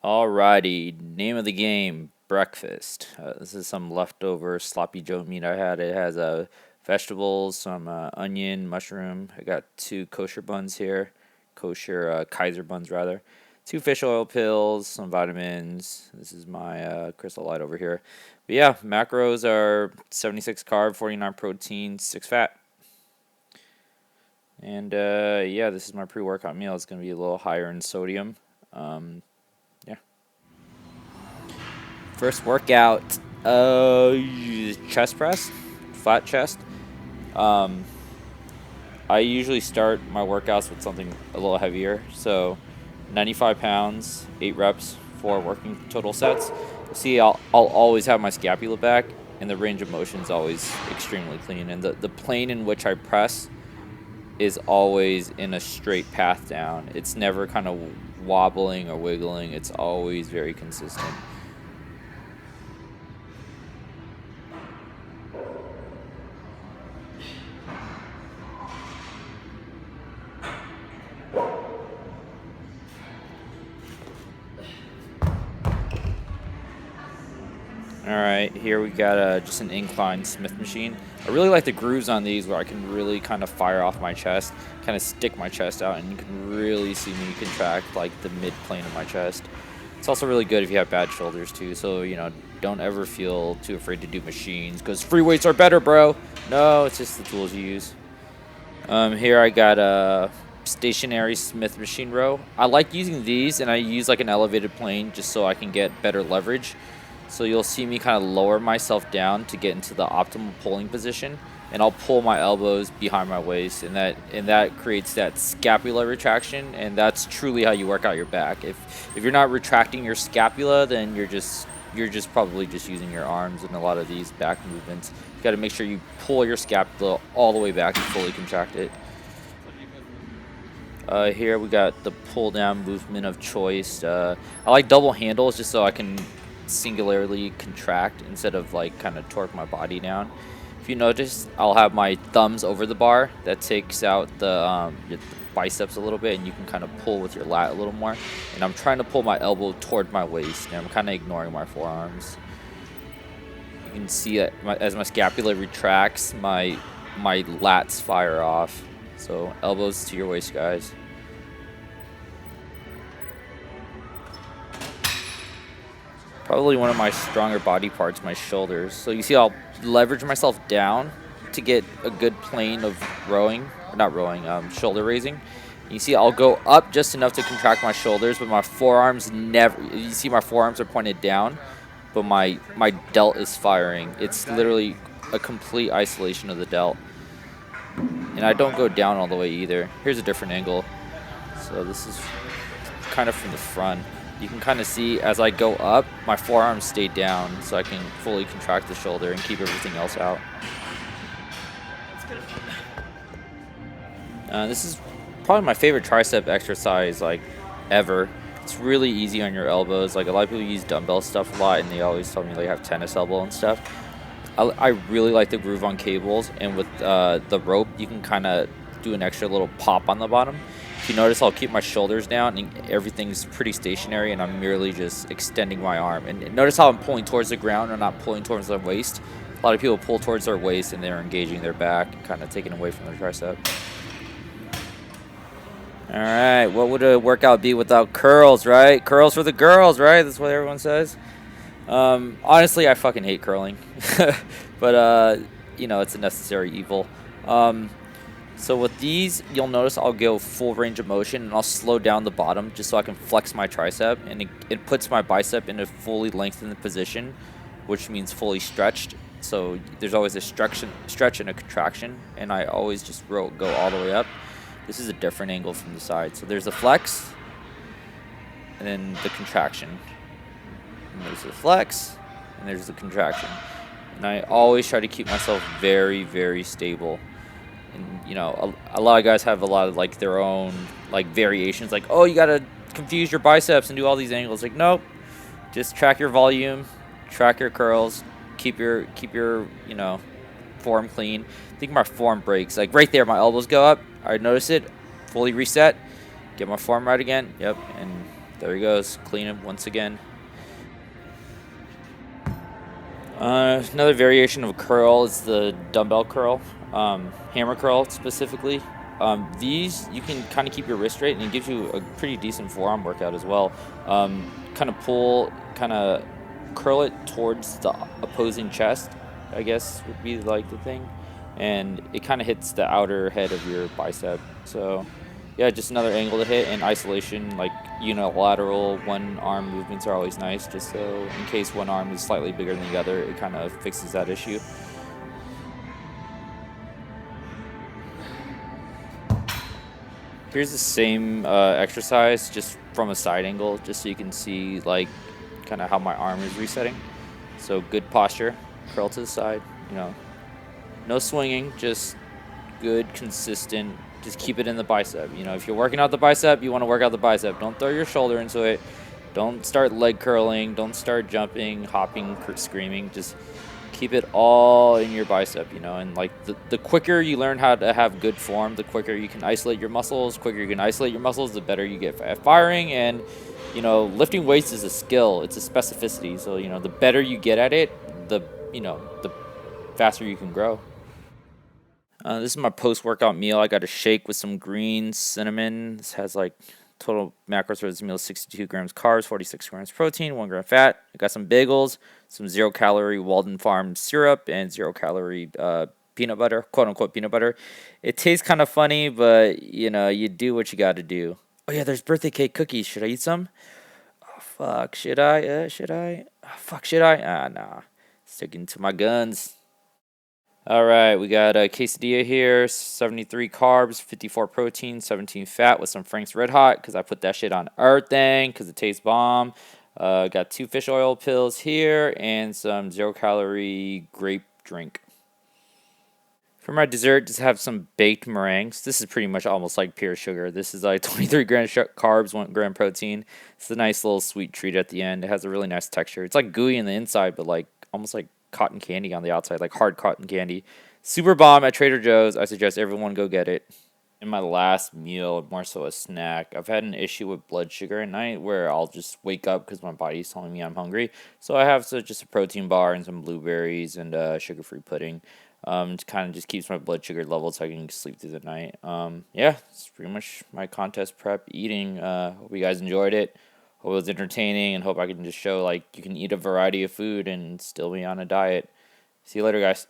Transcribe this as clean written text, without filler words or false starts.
Alrighty, name of the game, breakfast. This is some leftover sloppy Joe meat I had. It has vegetables, some onion, mushroom. I got two kosher buns here, kosher Kaiser buns rather. Two fish oil pills, some vitamins. This is my Crystal Light over here. But yeah, macros are 76 carb, 49 protein, 6 fat. And yeah, this is my pre-workout meal. It's going to be a little higher in sodium. Yeah. First workout, chest press, flat chest. Um, I usually start my workouts with something a little heavier. So 95 pounds, 8 reps, 4 working total sets. See, I'll always have my scapula back, and the range of motion is always extremely clean. And the plane in which I press is always in a straight path down. It's never kind of wobbling or wiggling. It's always very consistent. Alright, here we got just an incline Smith machine. I really like the grooves on these where I can really kind of fire off my chest, kind of stick my chest out, and you can really see me contract like the mid plane of my chest. It's also really good if you have bad shoulders too, so don't ever feel too afraid to do machines because free weights are better, bro. No, it's just the tools you use. Here I got a stationary Smith machine row. I like using these, and I use like an elevated plane just so I can get better leverage. So you'll see me kind of lower myself down to get into the optimal pulling position, and I'll pull my elbows behind my waist, and that creates that scapular retraction, and that's truly how you work out your back. If you're not retracting your scapula, then you're just probably just using your arms in a lot of these back movements. You got to make sure you pull your scapula all the way back and fully contract it. Here we got the pull down movement of choice. I like double handles just so I can singularly contract instead of like kind of torque my body down. If you notice, I'll have my thumbs over the bar. That takes out the biceps a little bit, and you can kind of pull with your lat a little more. And I'm trying to pull my elbow toward my waist, and I'm kind of ignoring my forearms. You can see that as my scapula retracts, my lats fire off. So elbows to your waist, guys. Probably one of my stronger body parts, my shoulders. So you see I'll leverage myself down to get a good plane of rowing, or not rowing, shoulder raising. You see I'll go up just enough to contract my shoulders, but my forearms never, you see my forearms are pointed down, but my delt is firing. It's literally a complete isolation of the delt. And I don't go down all the way either. Here's a different angle. So this is kind of from the front. You can kind of see as I go up, my forearms stay down so I can fully contract the shoulder and keep everything else out. This is probably my favorite tricep exercise like ever. It's really easy on your elbows. Like a lot of people use dumbbell stuff a lot, and they always tell me they have tennis elbow and stuff. I really like the groove on cables, and with the rope, you can kind of do an extra little pop on the bottom. If you notice, I'll keep my shoulders down, and everything's pretty stationary, and I'm merely just extending my arm. And notice how I'm pulling towards the ground and not pulling towards their waist. A lot of people pull towards their waist, and they're engaging their back, kind of taking away from their tricep. All right, what would a workout be without curls, right? Curls for the girls, right? That's what everyone says. Honestly, I fucking hate curling, but it's a necessary evil. So with these, you'll notice I'll go full range of motion, and I'll slow down the bottom just so I can flex my tricep, and it puts my bicep in a fully lengthened position, which means fully stretched. So there's always a stretch and a contraction, and I always just go all the way up. This is a different angle from the side. So there's the flex, and then the contraction. And there's the flex, and there's the contraction. And I always try to keep myself very, very stable. And a lot of guys have a lot of like their own like variations, like, oh, you gotta confuse your biceps and do all these angles. Like, nope, just track your volume, track your curls, keep your form clean. I think my form breaks like right there. My elbows go up. I notice it, fully reset, get my form right again. Yep, and There he goes. Clean him once again. Another variation of a curl is the dumbbell curl, hammer curl specifically. These you can kind of keep your wrist straight, and it gives you a pretty decent forearm workout as well. Kind of kind of curl it towards the opposing chest, I guess would be like the thing, and it kind of hits the outer head of your bicep. So yeah, just another angle to hit, and isolation, like unilateral one arm movements are always nice, just so in case one arm is slightly bigger than the other, it kind of fixes that issue. Here's the same exercise, just from a side angle, just so you can see like kind of how my arm is resetting. So good posture, curl to the side, no swinging, just good, consistent. Just keep it in the bicep. If you're working out the bicep, you want to work out the bicep. Don't throw your shoulder into it. Don't start leg curling. Don't start jumping, hopping, screaming. Just keep it all in your bicep, and like the quicker you learn how to have good form, the quicker you can isolate your muscles. Quicker you can isolate your muscles, the better you get at firing. And lifting weights is a skill. It's a specificity. So the better you get at it, the faster you can grow. This is my post-workout meal. I got a shake with some greens, cinnamon. This has like total macros for this meal: 62 grams carbs, 46 grams protein, 1 gram fat. I got some bagels, some 0-calorie Walden Farm syrup, and 0-calorie peanut butter, quote unquote peanut butter. It tastes kind of funny, but you do what you got to do. Oh yeah, there's birthday cake cookies. Should I eat some? Oh fuck, should I? Should I? Oh, fuck, should I? Nah. Sticking to my guns. All right, we got a quesadilla here, 73 carbs, 54 protein, 17 fat with some Frank's Red Hot because I put that shit on everything because it tastes bomb. Got 2 fish oil pills here and some 0-calorie grape drink. For my dessert, just have some baked meringues. This is pretty much almost like pure sugar. This is like 23 grams carbs, 1 gram protein. It's a nice little sweet treat at the end. It has a really nice texture. It's like gooey in the inside, but like almost like cotton candy on the outside, like hard cotton candy. Super bomb at Trader Joe's. I suggest everyone go get it. In my last meal, more so a snack, I've had an issue with blood sugar at night where I'll just wake up because my body's telling me I'm hungry. So I have just a protein bar and some blueberries and sugar-free pudding. It kind of just keeps my blood sugar level so I can sleep through the night. Yeah, it's pretty much my contest prep eating. Hope you guys enjoyed it. Hope it was entertaining, and hope I can just show like you can eat a variety of food and still be on a diet. See you later, guys.